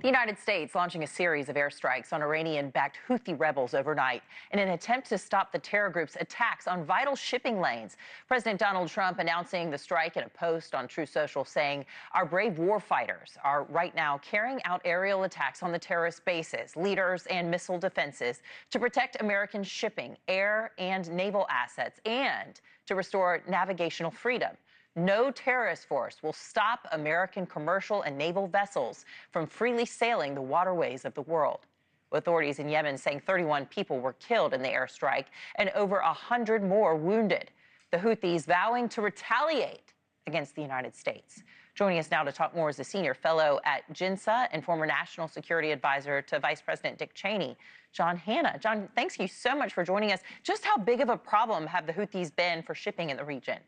The United States launching a series of airstrikes on Iranian-backed Houthi rebels overnight in an attempt to stop the terror group's attacks on vital shipping lanes. President Donald Trump announcing the strike in a post on Truth Social, saying, "Our brave warfighters are right now carrying out aerial attacks on the terrorist bases, leaders, and missile defenses to protect American shipping, air, and naval assets, and to restore navigational freedom. No terrorist force will stop American commercial and naval vessels from freely sailing the waterways of the world." Authorities in Yemen saying 31 people were killed in the airstrike and over 100 more wounded. The Houthis vowing to retaliate against the United States. Joining us now to talk more is a senior fellow at JINSA and former national security advisor to Vice President Dick Cheney, John Hanna. John, thanks you so much for joining us. Just how big of a problem have the Houthis been for shipping in the region?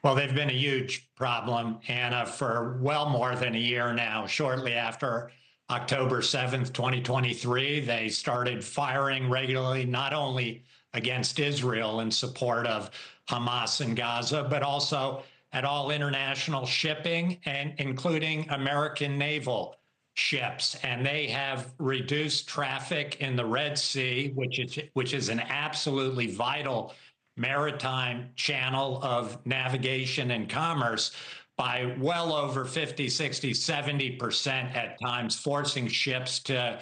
Well, they've been a huge problem, Anna, for well more than a year now. Shortly after October 7th, 2023, they started firing regularly, not only against Israel in support of Hamas in Gaza, but also at all international shipping, and including American naval ships. And they have reduced traffic in the Red Sea, which is an absolutely vital maritime channel of navigation and commerce, by well over 50, 60, 70% at times, forcing ships to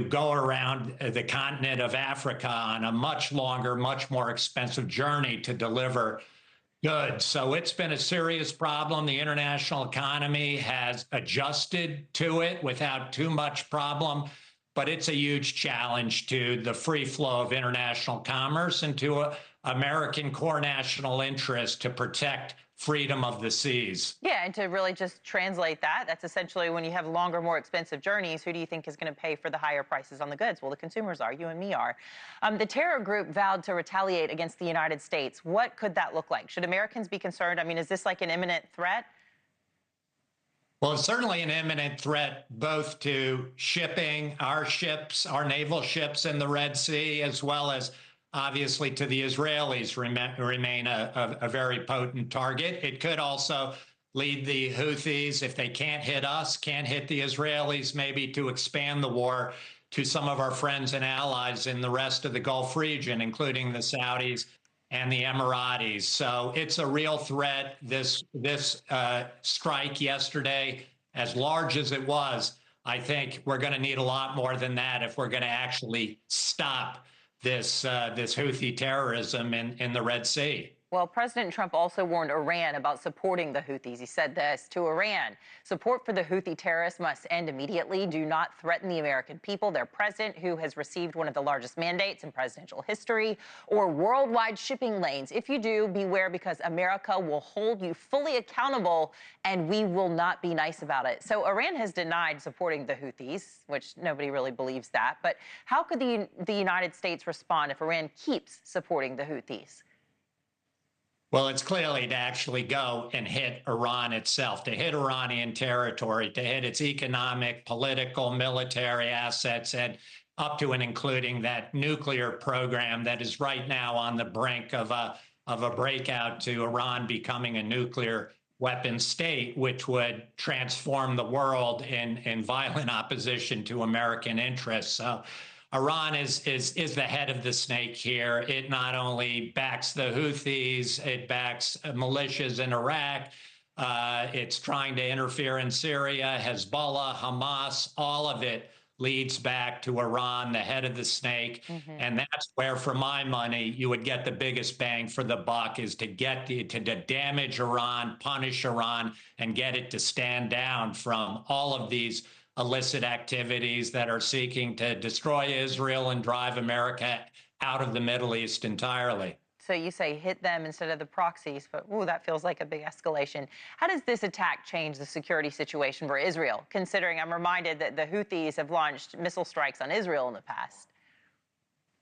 go around the continent of Africa on a much longer, much more expensive journey to deliver goods. So it's been a serious problem. The international economy has adjusted to it without too much problem, but it's a huge challenge to the free flow of international commerce and to American core national interest to protect freedom of the seas. Yeah, and to really just translate that, that's essentially when you have longer, more expensive journeys, who do you think is going to pay for the higher prices on the goods? Well, the consumers are, you and me are. The terror group vowed to retaliate against the United States. What could that look like? Should Americans be concerned? I mean, is this like an imminent threat? Well, it's certainly an imminent threat both to shipping, our ships, our naval ships in the Red Sea, as well as obviously to the Israelis remain a very potent target. It could also lead the Houthis, if they can't hit us, can't hit the Israelis, maybe to expand the war to some of our friends and allies in the rest of the Gulf region, including the Saudis and the Emiratis. So it's a real threat. This strike yesterday, as large as it was, I think we're going to need a lot more than that if we're going to actually stop this Houthi terrorism in the Red Sea. Well, President Trump also warned Iran about supporting the Houthis. He said this to Iran: "Support for the Houthi terrorists must end immediately. Do not threaten the American people, their president, who has received one of the largest mandates in presidential history, or worldwide shipping lanes. If you do, beware, because America will hold you fully accountable, and we will not be nice about it." So Iran has denied supporting the Houthis, which nobody really believes that. But how could the United States respond if Iran keeps supporting the Houthis? Well, it's clearly to actually go and hit Iran itself, to hit Iranian territory, to hit its economic, political, military assets, and up to and including that nuclear program that is right now on the brink of a breakout to Iran becoming a nuclear weapon state, which would transform the world in violent opposition to American interests. So Iran is the head of the snake here. It not only backs the Houthis, it backs militias in Iraq. It's trying to interfere in Syria, Hezbollah, Hamas. All of it leads back to Iran, the head of the snake. And that's where, for my money, you would get the biggest bang for the buck, is to get to damage Iran, punish Iran, and get it to stand down from all of these illicit activities that are seeking to destroy Israel and drive America out of the Middle East entirely. So you say hit them instead of the proxies, but ooh, that feels like a big escalation. How does this attack change the security situation for Israel, considering I'm reminded that the Houthis have launched missile strikes on Israel in the past?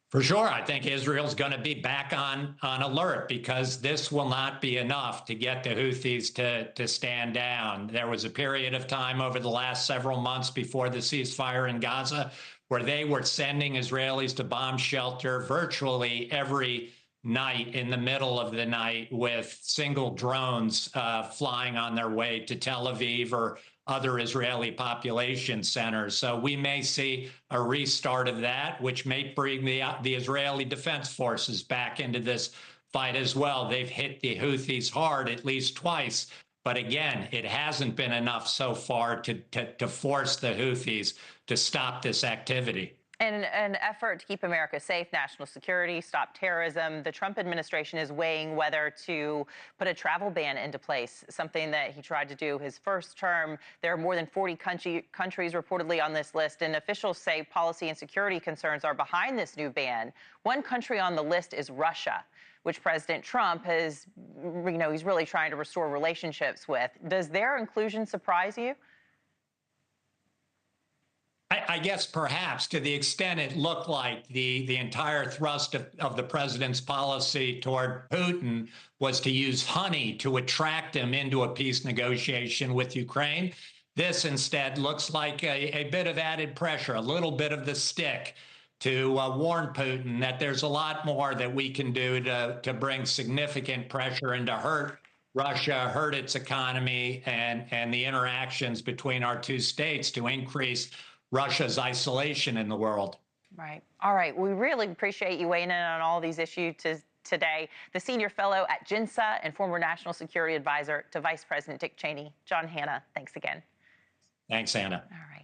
For sure, I think Israel's going to be back on alert, because this will not be enough to get the Houthis to stand down. There was a period of time over the last several months before the ceasefire in Gaza where they were sending Israelis to bomb shelter virtually every night in the middle of the night, with single drones flying on their way to Tel Aviv other Israeli population centers. So we may see a restart of that, which may bring the Israeli Defense Forces back into this fight as well. They've hit the Houthis hard at least twice. But again, it hasn't been enough so far to force the Houthis to stop this activity. In an effort to keep America safe, national security, stop terrorism, the Trump administration is weighing whether to put a travel ban into place, something that he tried to do his first term. There are more than 40 countries reportedly on this list, and officials say policy and security concerns are behind this new ban. One country on the list is Russia, which President Trump has, he's really trying to restore relationships with. Does their inclusion surprise you? I guess perhaps to the extent it looked like the entire thrust of the president's policy toward Putin was to use honey to attract him into a peace negotiation with Ukraine. This instead looks like a bit of added pressure, a little bit of the stick to warn Putin that there's a lot more that we can do to bring significant pressure and to hurt Russia, hurt its economy, and the interactions between our two states to increase Russia's isolation in the world. Right. All right. We really appreciate you weighing in on all these issues today. The senior fellow at JINSA and former national security advisor to Vice President Dick Cheney, John Hanna. Thanks again. Thanks, Anna. All right.